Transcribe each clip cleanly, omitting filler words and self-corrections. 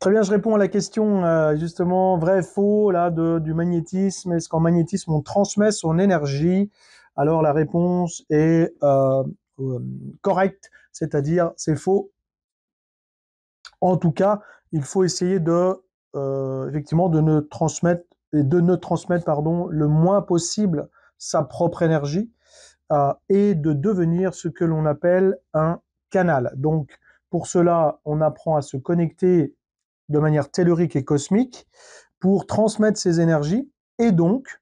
Très bien, je réponds à la question justement vrai, faux là du magnétisme. Est-ce qu'en magnétisme on transmet son énergie? Alors la réponse est euh, correcte, c'est-à-dire c'est faux. En tout cas, il faut essayer de effectivement de ne transmettre pardon le moins possible sa propre énergie et de devenir ce que l'on appelle un canal. Donc pour cela, on apprend à se connecter de manière tellurique et cosmique pour transmettre ces énergies et donc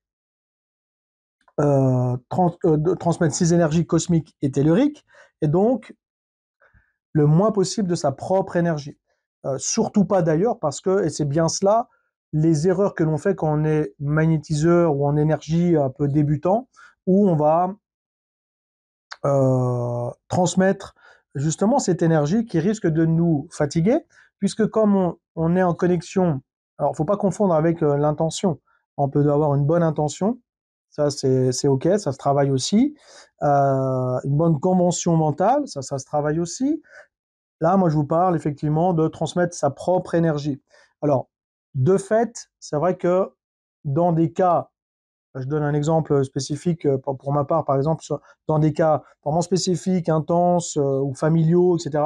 transmettre ces énergies cosmiques et telluriques et donc le moins possible de sa propre énergie. Surtout pas d'ailleurs parce que, et c'est bien cela, les erreurs que l'on fait quand on est magnétiseur ou en énergie un peu débutant, où on va transmettre justement cette énergie qui risque de nous fatiguer, puisque comme on est en connexion, alors il ne faut pas confondre avec l'intention. On peut avoir une bonne intention, ça c'est ok, ça se travaille aussi. Une bonne convention mentale, ça se travaille aussi. Là, moi je vous parle effectivement de transmettre sa propre énergie. Alors, de fait, c'est vrai que dans des cas, je donne un exemple spécifique pour ma part, par exemple, dans des cas vraiment spécifiques, intenses ou familiaux, etc.,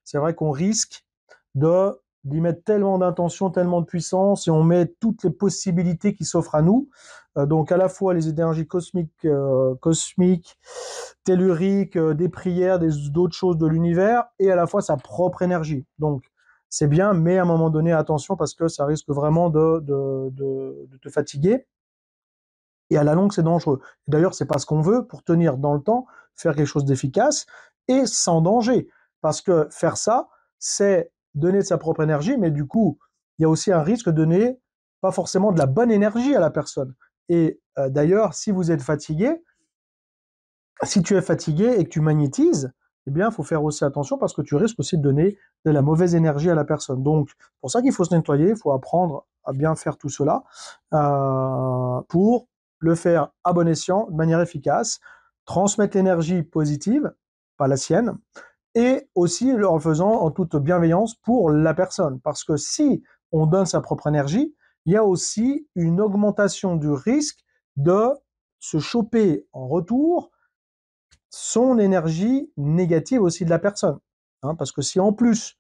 c'est vrai qu'on risque d'y mettre tellement d'intention, tellement de puissance, et on met toutes les possibilités qui s'offrent à nous. Donc à la fois les énergies cosmiques, telluriques, des prières, d'autres choses de l'univers, et à la fois sa propre énergie. Donc c'est bien, mais à un moment donné, attention, parce que ça risque vraiment de te fatiguer. Et à la longue, c'est dangereux. D'ailleurs, c'est pas ce qu'on veut pour tenir dans le temps, faire quelque chose d'efficace et sans danger. Parce que faire ça, c'est donner de sa propre énergie, mais du coup, il y a aussi un risque de donner pas forcément de la bonne énergie à la personne. Et d'ailleurs, si vous êtes fatigué, si tu es fatigué et que tu magnétises, eh bien, il faut faire aussi attention parce que tu risques aussi de donner de la mauvaise énergie à la personne. Donc, c'est pour ça qu'il faut se nettoyer, il faut apprendre à bien faire tout cela pour le faire à bon escient, de manière efficace, transmettre l'énergie positive, pas la sienne, et aussi en le faisant en toute bienveillance pour la personne. Parce que si on donne sa propre énergie, il y a aussi une augmentation du risque de se choper en retour son énergie négative aussi de la personne. Hein, parce que si en plus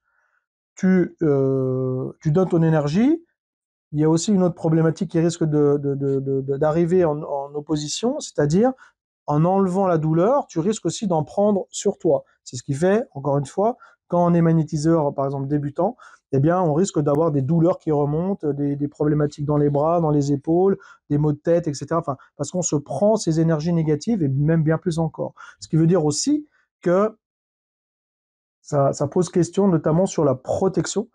tu donnes ton énergie, il y a aussi une autre problématique qui risque d'arriver en opposition, c'est-à-dire en enlevant la douleur, tu risques aussi d'en prendre sur toi. C'est ce qui fait, encore une fois, quand on est magnétiseur, par exemple débutant, eh bien, on risque d'avoir des douleurs qui remontent, des problématiques dans les bras, dans les épaules, des maux de tête, etc. Enfin, parce qu'on se prend ces énergies négatives et même bien plus encore. Ce qui veut dire aussi que ça pose question, notamment sur la protection,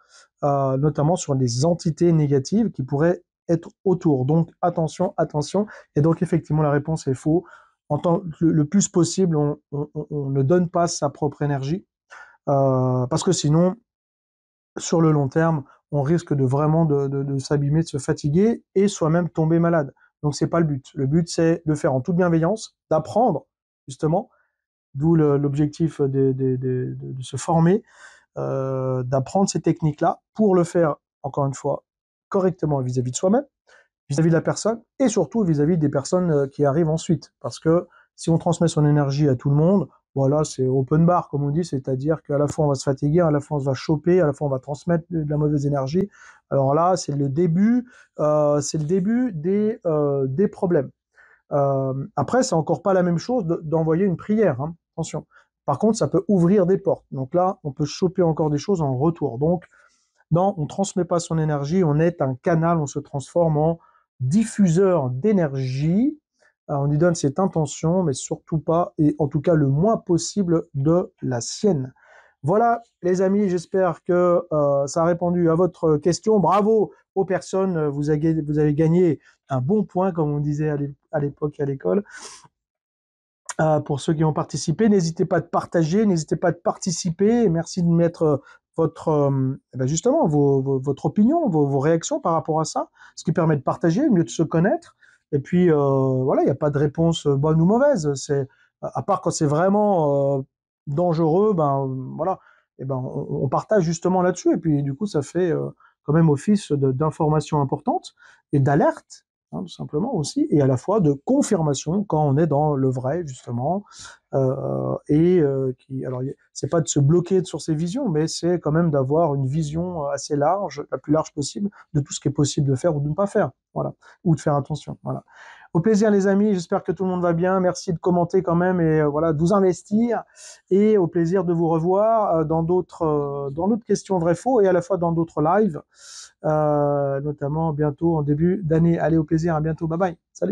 notamment sur les entités négatives qui pourraient être autour. Donc attention, attention. Et donc effectivement, la réponse est faux. Le plus possible, on ne donne pas sa propre énergie, parce que sinon, sur le long terme, on risque de vraiment de s'abîmer, de se fatiguer et soi-même tomber malade. Donc c'est pas le but. Le but, c'est de faire en toute bienveillance, d'apprendre justement, d'où l'objectif de se former, d'apprendre ces techniques-là pour le faire, encore une fois, correctement vis-à-vis de soi-même, vis-à-vis de la personne et surtout vis-à-vis des personnes qui arrivent ensuite. Parce que si on transmet son énergie à tout le monde, voilà, c'est open bar, comme on dit, c'est-à-dire qu'à la fois on va se fatiguer, à la fois on va choper, à la fois on va transmettre de la mauvaise énergie. Alors là, c'est le début des problèmes. Après, c'est encore pas la même chose d'envoyer une prière, hein. Attention. Par contre, ça peut ouvrir des portes. Donc là, on peut choper encore des choses en retour. Donc, non, on ne transmet pas son énergie, on est un canal, on se transforme en diffuseur d'énergie. On y donne cette intention, mais surtout pas, et en tout cas le moins possible de la sienne. Voilà, les amis, j'espère que ça a répondu à votre question. Bravo aux personnes, vous avez gagné un bon point, comme on disait à l'époque à l'école. Pour ceux qui ont participé, n'hésitez pas à partager, n'hésitez pas à participer. Et merci de mettre votre, justement, votre opinion, vos réactions par rapport à ça, ce qui permet de partager, mieux de se connaître. Et puis, voilà, il n'y a pas de réponse bonne ou mauvaise. À part quand c'est vraiment dangereux, ben voilà, et ben on partage justement là-dessus. Et puis, du coup, ça fait quand même office d'information importante et d'alerte, hein, tout simplement aussi, et à la fois de confirmation quand on est dans le vrai, justement, alors c'est pas de se bloquer sur ses visions, mais c'est quand même d'avoir une vision assez large, la plus large possible, de tout ce qui est possible de faire ou de ne pas faire, voilà, ou de faire attention, voilà. Au plaisir les amis, j'espère que tout le monde va bien, merci de commenter quand même et voilà, de vous investir, et au plaisir de vous revoir dans d'autres questions vraies-faux et à la fois dans d'autres lives, notamment bientôt en début d'année. Allez, au plaisir, à bientôt, bye bye, salut.